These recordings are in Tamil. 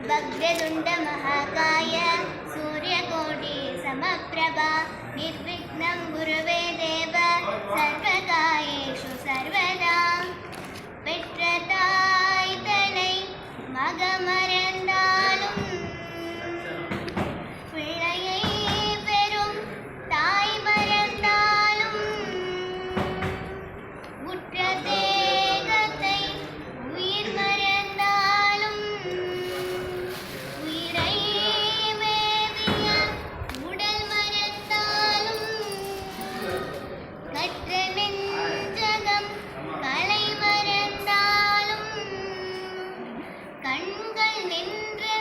वक्रतुण्ड महाकाय सूर्यकोटि समप्रभा निर्विघ्नं गुरुवे देव सर्वकार्येषु सर्वदा பெற்றதாய் தனை மகமறந்தாலும் பிள்ளையை பெறும் தாய் மறந்தாலும் உற்ற தேகத்தை உயிர் மறந்தாலும் உயிரை மேவிய உடல் மறந்தாலும் கற்ற நெஞ்சகம் கலை மறந்தாலும் கண்கள் நின்று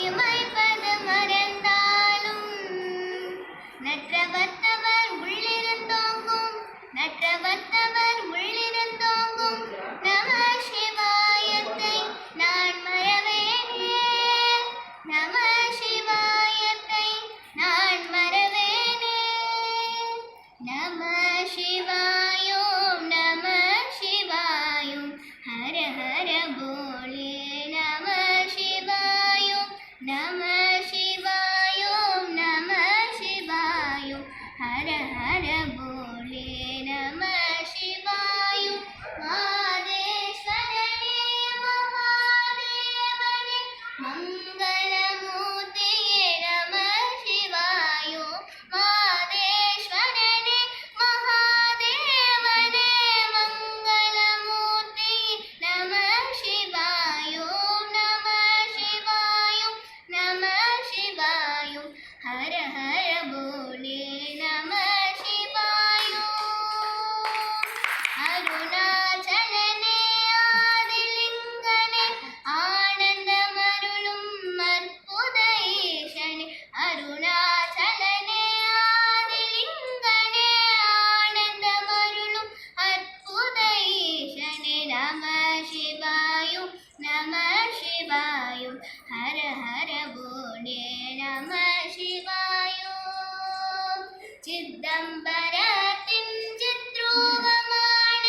இமைப்பது மறந்தாலும் நற்றவர்த்தவர் உள்ளிருந்தோங்கும் நற்றவர்த்தவர் உள்ளிருந்தோங்கும் நம சிவாயத்தை நான் மறவேனே நம சிவாயத்தை நான் மறவேனே நம சிவாயோம் நம சிவாயோம் ஹர ஹர போலே நம சிவாயோம் நம சிவாயோம் நம சிவாயோம் ஹர ஹர போலே நம சிவாயோம் மாதேஸ்வரனே மகாதேவனே மங்களமூர்த்தியே நம சிவாயோம் மாதேஸ்வரனே மகாதேவனே மங்களமூர்த்தி நம சிவாயோம் நம சிவாயோம் நம சிவாயோம் ஹர ஹர போலே நம சிவாயோம் அருணாச்சலனே ஆதிலிங்கனே ஆனந்தமருளும் அற்புத ஈசனே அருணாச்சலனே ஆதிலிங்கனே ஆனந்தமருளும் அற்புத ஈசனே நம சிவாயோம் நம சிவாயோம் ஹர ஹர போலே நம சிவாயோம் சிதம்பரத்தின் சித்ரூபமான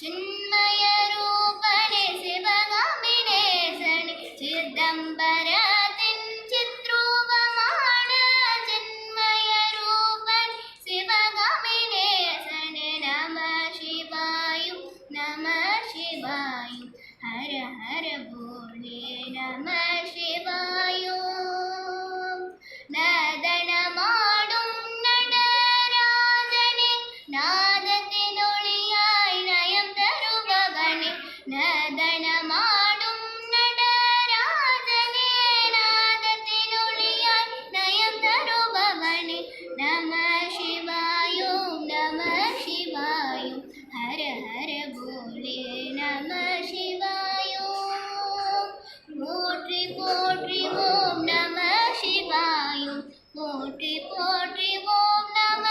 சின்மய ரூபனே சிவகாமினேசனே சிதம்பரத்தின் சித்ரூபமான சின்மய ரூபன் சிவகாமினேசனே நம சிவாயும் நம சிவாயும் ஹர ஹர போலே நம சிவாயும் நதனமாடும் நடராஜனே நாதத்தினொளியாய் நயம் தருபவனே நதனமாடும் நடராஜனே நாதத்தினொளியாய் நயம் தருபவனே நம சிவாயோம் நம சிவாயோம் ஹர ஹர போலே நம சிவாயோம் போற்றி போற்றி ஓம் நம சிவாயோம் போற்றி போற்றி ஓம் நம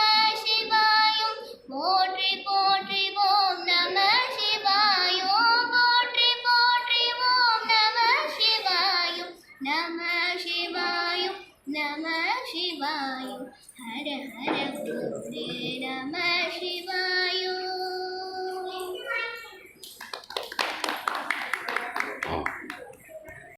சிவாயோம் போற்றி போற்றி ஓம் நம சிவாயோம் போற்றி போற்றி ஓம் நம சிவாயோம் நம சிவாயோம் நம சிவாயோம் ஹர ஹர போலே நம சிவாயோம்